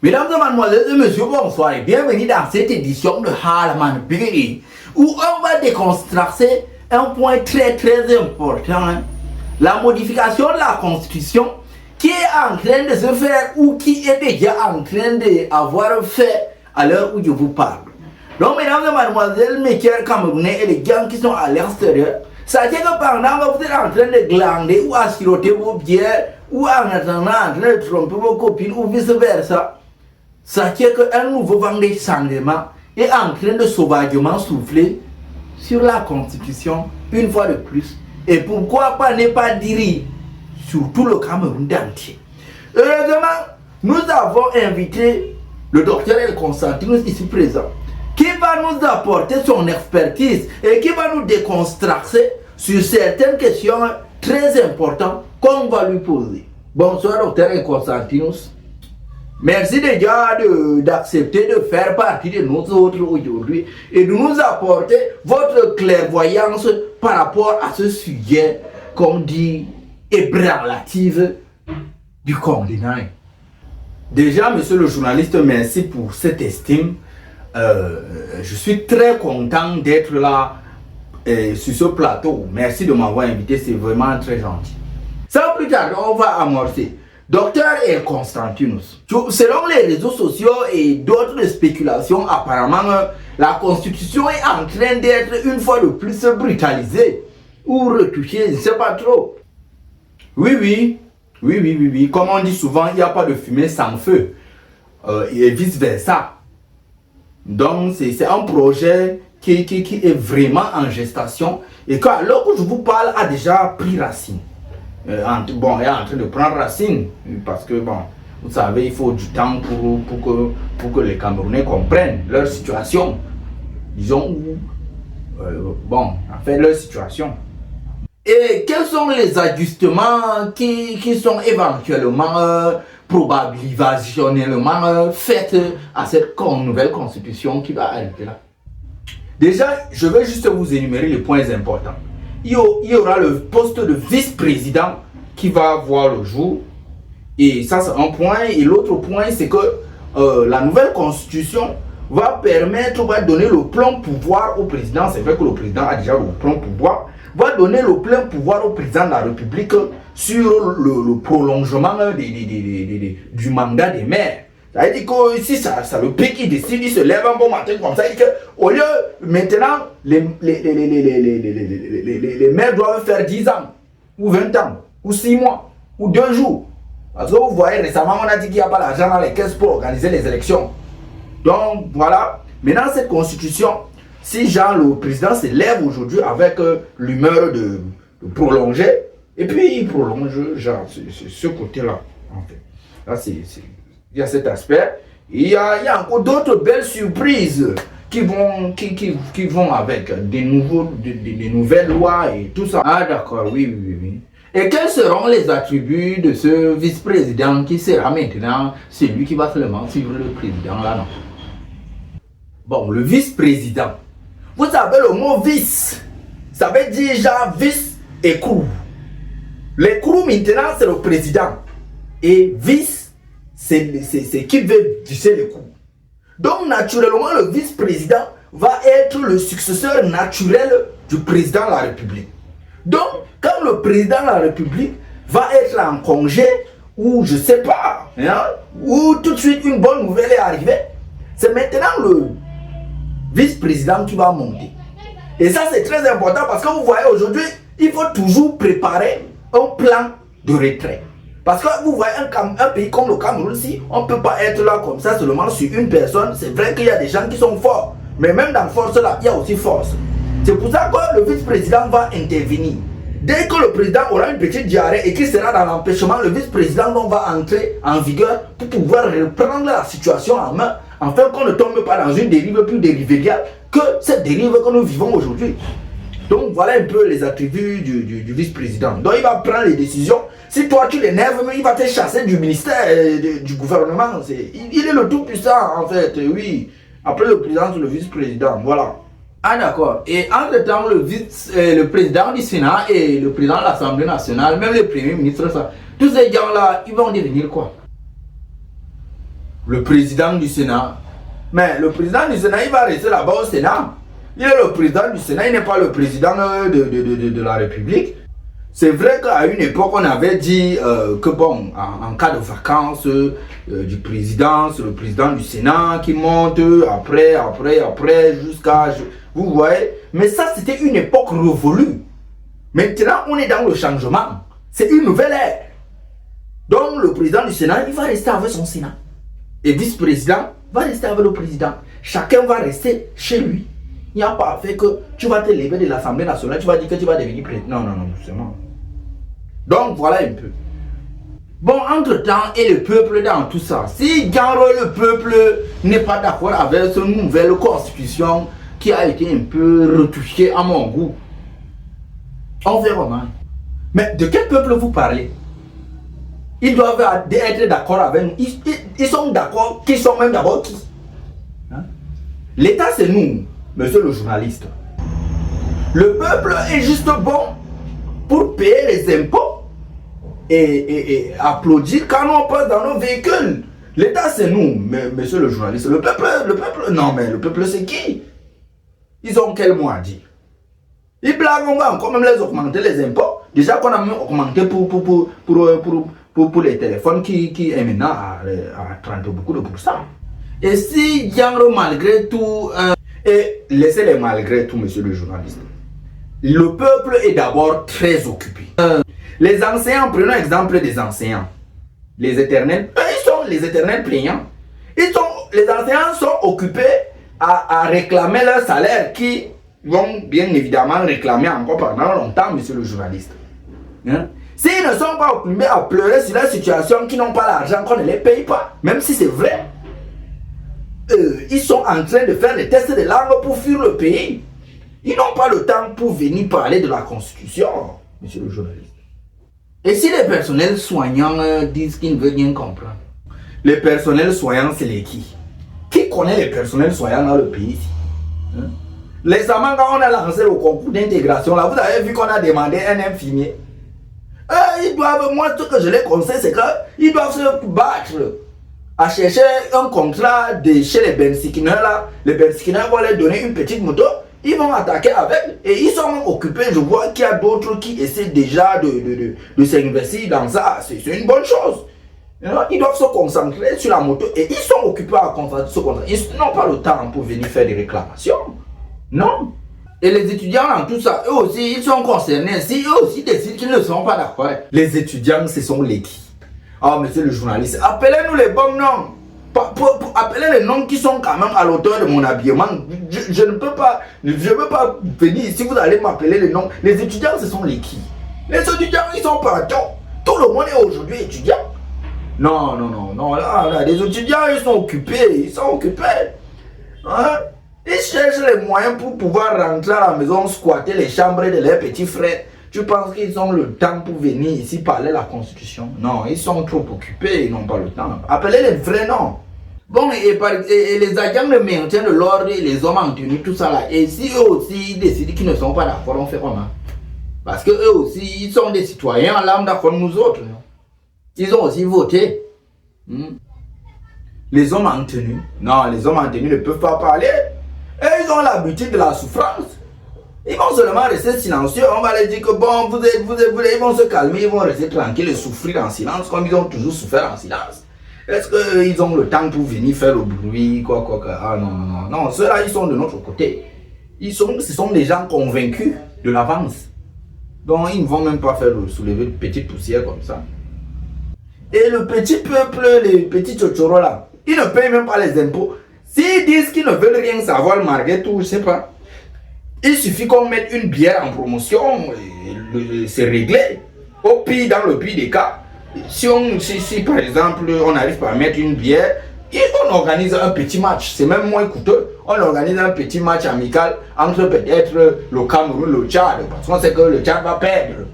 Mesdames et mademoiselles et messieurs, bonsoir et bienvenue dans cette édition de Harleman Biggie où on va déconstruire un point très important, la modification de la Constitution qui est en train de se faire ou qui est déjà en train d'avoir fait à l'heure où je vous parle. Donc, mesdames et mademoiselles, mes chers Camerounais et les gens qui sont à l'extérieur, sachez que pendant que vous êtes en train de glander ou à siroter vos bières ou en attendant en train de tromper vos copines ou vice-versa, sachez qu'un nouveau vent de changement est en train de sauvagement souffler sur la Constitution une fois de plus. Et pourquoi pas ne pas dire sur tout le Cameroun entier. Heureusement, nous avons invité le docteur El Constantinus ici présent, qui va nous apporter son expertise et qui va nous déconstruire sur certaines questions très importantes qu'on va lui poser. Bonsoir docteur El Constantinus. Merci déjà d'accepter de faire partie de nous autres aujourd'hui et de nous apporter votre clairvoyance par rapport à ce sujet, comme dit, ébranlative du continent. Déjà, monsieur le journaliste, merci pour cette estime. Je suis très content d'être là sur ce plateau. Merci de m'avoir invité, c'est vraiment très gentil. Sans plus tarder, on va amorcer. Docteur El Constantinus, selon les réseaux sociaux et d'autres spéculations, apparemment, la Constitution est en train d'être une fois de plus brutalisée ou retouchée, je ne sais pas trop. Oui. Comme on dit souvent, il n'y a pas de fumée sans feu. Et vice-versa. Donc, c'est un projet qui est vraiment en gestation et que, alors que je vous parle, a déjà pris racine. Il est en train de prendre racine parce que, bon, vous savez, il faut du temps pour que les Camerounais comprennent leur situation. Disons, leur situation. Et quels sont les ajustements qui sont éventuellement, probabilisationnellement faits à cette nouvelle constitution qui va arriver là? Déjà, je vais juste vous énumérer les points importants. Il y aura le poste de vice-président qui va voir le jour. Et ça, c'est un point. Et l'autre point, c'est que la nouvelle constitution va donner le plein pouvoir au président. C'est vrai que le président a déjà le plein pouvoir. Va donner le plein pouvoir au président de la République sur le prolongement du mandat des maires. Ça veut dire que si ça le pays qui décide, il se lève un bon matin comme ça, il dit qu'au lieu, maintenant, les maires doivent faire 10 ans, ou 20 ans, ou 6 mois, ou 2 jours. Parce que vous voyez, récemment, on a dit qu'il n'y a pas l'argent dans les caisses pour organiser les élections. Donc, voilà. Maintenant, cette constitution, si le président se lève aujourd'hui avec l'humeur de prolonger, et puis il prolonge, c'est ce côté-là, en fait. Là, il y a cet aspect. Il y a encore d'autres belles surprises qui vont avec des nouvelles lois et tout ça. Ah d'accord, oui. Et quels seront les attributs de ce vice-président qui sera maintenant celui qui va seulement suivre le président là, non? Bon, le vice-président. Vous savez le mot vice, ça veut dire genre vice et crew. Les maintenant c'est le président. Et vice, c'est qui veut visser le coup. Donc naturellement le vice-président va être le successeur naturel du président de la République. Donc quand le président de la République va être en congé ou je sais pas, ou tout de suite une bonne nouvelle est arrivée, c'est maintenant le vice-président qui va monter. Et ça c'est très important parce que vous voyez aujourd'hui, il faut toujours préparer un plan de retrait. Parce que vous voyez un pays comme le Cameroun, si on ne peut pas être là comme ça seulement sur une personne, c'est vrai qu'il y a des gens qui sont forts. Mais même dans force là, il y a aussi force. C'est pour ça que le vice-président va intervenir. Dès que le président aura une petite diarrhée et qu'il sera dans l'empêchement, le vice-président va entrer en vigueur pour pouvoir reprendre la situation en main, afin qu'on ne tombe pas dans une dérive plus dérivériale que cette dérive que nous vivons aujourd'hui. Donc voilà un peu les attributs du vice-président. Donc il va prendre les décisions. Si toi tu l'énerves, il va te chasser du ministère, du gouvernement. Il est le tout puissant en fait, oui. Après le président, c'est le vice-président, voilà. Ah d'accord. Et entre-temps, le président du Sénat et le président de l'Assemblée nationale, même le premier ministre, tous ces gens-là, ils vont devenir quoi? le président du Sénat. Mais le président du Sénat, il va rester là-bas au Sénat. Il est le président du Sénat, il n'est pas le président de la République. C'est vrai qu'à une époque, on avait dit que bon, en cas de vacances du président, c'est le président du Sénat qui monte après, jusqu'à... Vous voyez? Mais ça, c'était une époque révolue. Maintenant, on est dans le changement. C'est une nouvelle ère. Donc, le président du Sénat, il va rester avec son Sénat. Et vice-président va rester avec le président. Chacun va rester chez lui. Il n'y a pas fait que tu vas te lever de l'Assemblée nationale, tu vas dire que tu vas devenir président. Non, justement. Donc, voilà un peu. Bon, entre-temps, et le peuple dans tout ça. Si le peuple n'est pas d'accord avec cette nouvelle constitution qui a été un peu retouchée à mon goût, on verra comment. Mais de quel peuple vous parlez? Ils doivent être d'accord avec nous. Ils sont d'accord. Qui sont même d'abord qui? Hein? L'État, c'est nous, monsieur le journaliste. Le peuple est juste bon pour payer les impôts et applaudir quand on passe dans nos véhicules. L'État, c'est nous, monsieur le journaliste. Le peuple, non, mais le peuple, c'est qui? Ils ont quel mot à dire? Ils blaguent, on va encore même les augmenter les impôts. Déjà qu'on a même augmenté pour les téléphones qui est maintenant à 30 beaucoup de pourcents. Et si Diangre malgré tout, et laissez-les malgré tout, monsieur le journaliste, le peuple est d'abord très occupé. Les enseignants, prenons l'exemple des enseignants. Les éternels, ils sont les éternels plaignants. Les enseignants sont occupés à réclamer leur salaire qui vont bien évidemment réclamer encore pendant longtemps, monsieur le journaliste. Hein? S'ils ne sont pas occupés à pleurer sur la situation, qui n'ont pas l'argent, qu'on ne les paye pas, même si c'est vrai, ils sont en train de faire des tests de langue pour fuir le pays. Ils n'ont pas le temps pour venir parler de la Constitution, monsieur le journaliste. Et si les personnels soignants disent qu'ils ne veulent rien comprendre? Les personnels soignants, c'est les qui? Qui connaît les personnels soignants dans le pays ici? Hein? Récemment, quand on a lancé le concours d'intégration, là, vous avez vu qu'on a demandé un infirmier. Ils doivent, moi, ce que je les conseille, c'est qu'ils doivent se battre à chercher un contrat chez les Bensikiner là. Les Bensikiner vont leur donner une petite moto, ils vont attaquer avec et ils sont occupés. Je vois qu'il y a d'autres qui essaient déjà de s'investir dans ça. C'est une bonne chose. Ils doivent se concentrer sur la moto et ils sont occupés à se concentrer. Ils n'ont pas le temps pour venir faire des réclamations. Non. Et les étudiants dans tout ça, eux aussi, ils sont concernés. Si eux aussi décident qu'ils ne sont pas d'accord, les étudiants, ce sont les qui? Ah, monsieur le journaliste, appelez-nous les bons noms. Appelez les noms qui sont quand même à l'auteur de mon habillement. Je ne peux pas venir ici, vous allez m'appeler les noms. Les étudiants, ce sont les qui? Les étudiants, ils sont partout. Tout le monde est aujourd'hui étudiant. Non, là, les étudiants, ils sont occupés. Hein? Ils cherchent les moyens pour pouvoir rentrer à la maison, squatter les chambres de leurs petits frères. Tu penses qu'ils ont le temps pour venir ici parler de la Constitution? Non, ils sont trop occupés, ils n'ont pas le temps. Appelez les vrais noms. Bon, et les agents de maintien de l'ordre, les hommes en tenue, tout ça là. Et si eux aussi décident qu'ils ne sont pas d'accord, on fait comment? Parce que eux aussi, ils sont des citoyens lambda comme nous autres. Non? Ils ont aussi voté. Les hommes en tenue. Non, les hommes en tenue ne peuvent pas parler. Et ils ont l'habitude de la souffrance. Ils vont seulement rester silencieux. On va leur dire que bon, vous êtes, ils vont se calmer, ils vont rester tranquilles et souffrir en silence comme ils ont toujours souffert en silence. Est-ce qu'ils ont le temps pour venir faire le bruit, quoi. Ah non, ceux-là, ils sont de notre côté. Ce sont des gens convaincus de l'avance. Donc, ils ne vont même pas faire soulever de petites poussières comme ça. Et le petit peuple, les petits chochoros là, ils ne payent même pas les impôts. S'ils disent qu'ils ne veulent rien savoir malgré tout, je sais pas. Il suffit qu'on mette une bière en promotion, c'est réglé. Au pire, dans le pire des cas, si par exemple on n'arrive pas à mettre une bière, et on organise un petit match, c'est même moins coûteux. On organise un petit match amical entre peut-être le Cameroun, le Tchad, parce qu'on sait que le Tchad va perdre.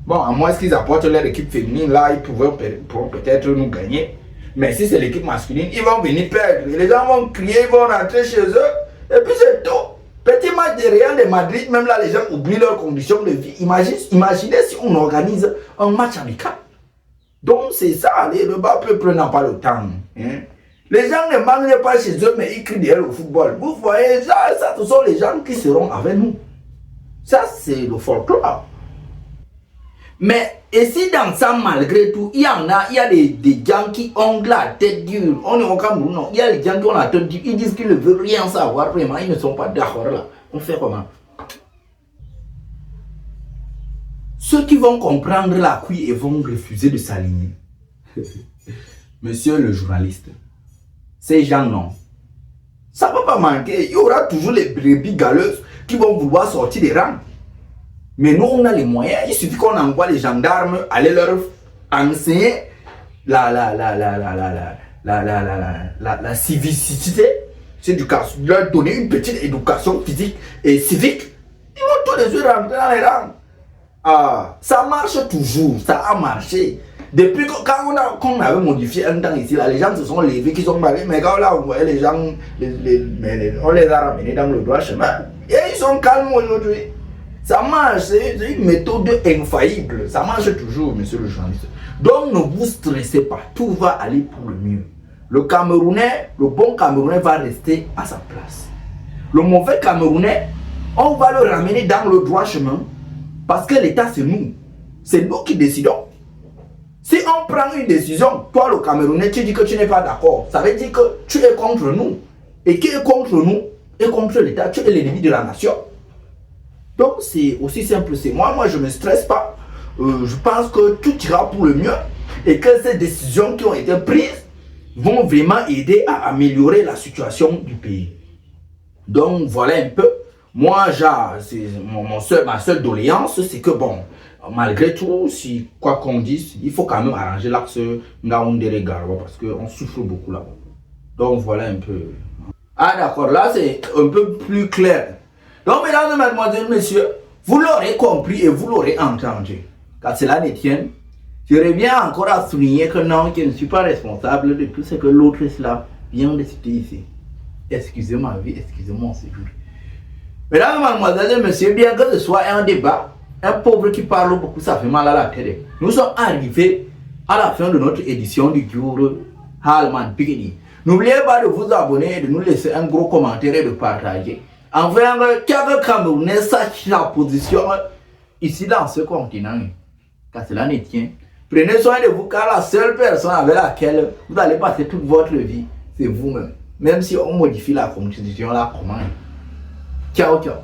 Bon, à moins qu'ils apportent leur équipe féminine, là, ils pourront peut-être nous gagner. Mais si c'est l'équipe masculine, ils vont venir perdre. Et les gens vont crier, ils vont rentrer chez eux. Et puis c'est tout. Petit match de Real de Madrid, même là, les gens oublient leurs conditions de vie. Imaginez si on organise un match amical. Donc c'est ça, le bas peuple n'a pas le temps. Hein. Les gens ne mangent pas chez eux, mais ils crient derrière le football. Vous voyez, ça, ce sont les gens qui seront avec nous. Ça, c'est le folklore. Mais et si dans ça, malgré tout, il y a des gens qui ont la tête dure. On est au Cameroun, non. Il y a des gens qui ont la tête dure. Ils disent qu'ils ne veulent rien savoir, vraiment. Ils ne sont pas d'accord là. On fait comment? Ceux qui vont comprendre la couille et vont refuser de s'aligner. Monsieur le journaliste, ces gens, non. Ça ne va pas manquer. Il y aura toujours les brebis galeuses qui vont vouloir sortir des rangs. Mais nous, on a les moyens. Il suffit qu'on envoie les gendarmes aller leur enseigner la civicité, leur donner une petite éducation physique et civique. Ils vont tous les jours rentrer dans les rangs. Ah, ça marche toujours, ça a marché. Depuis quand on avait modifié un temps ici, là, les gens se sont levés, qui sont mariés, mais quand là, on voyait les gens, on les a ramenés dans le droit chemin. Et ils sont calmes aujourd'hui. Ça marche, c'est une méthode infaillible. Ça marche toujours, monsieur le journaliste. Donc ne vous stressez pas, tout va aller pour le mieux. Le Camerounais, le bon Camerounais va rester à sa place. Le mauvais Camerounais, on va le ramener dans le droit chemin parce que l'État c'est nous. C'est nous qui décidons. Si on prend une décision, toi le Camerounais, tu dis que tu n'es pas d'accord. Ça veut dire que tu es contre nous. Et qui est contre nous est contre l'État. Tu es l'ennemi de la nation. Donc c'est aussi simple, c'est moi je ne me stresse pas. Je pense que tout ira pour le mieux et que ces décisions qui ont été prises vont vraiment aider à améliorer la situation du pays. Donc voilà un peu. Moi, ma seule doléance, c'est que bon, malgré tout, si quoi qu'on dise, il faut quand même arranger l'axe Ngaoundéré-Garoua parce qu'on souffre beaucoup là-bas. Donc voilà un peu. Ah d'accord, là c'est un peu plus clair. Donc, mesdames et mademoiselles, messieurs, vous l'aurez compris et vous l'aurez entendu. Car cela ne tienne, je reviens encore à souligner que non, je ne suis pas responsable de tout ce que l'autre cela vient de citer ici. Excusez ma vie, excusez mon séjour. Mesdames et mademoiselles, messieurs, bien que ce soit un débat, un pauvre qui parle beaucoup, ça fait mal à la tête. Nous sommes arrivés à la fin de notre édition du jour Halman Pikini. N'oubliez pas de vous abonner et de nous laisser un gros commentaire et de partager. Enfin, quelques Camerounais sachent la position ici dans ce continent. Car cela ne tient. Prenez soin de vous car la seule personne avec laquelle vous allez passer toute votre vie, c'est vous-même. Même si on modifie la constitution là, comment? Ciao, ciao.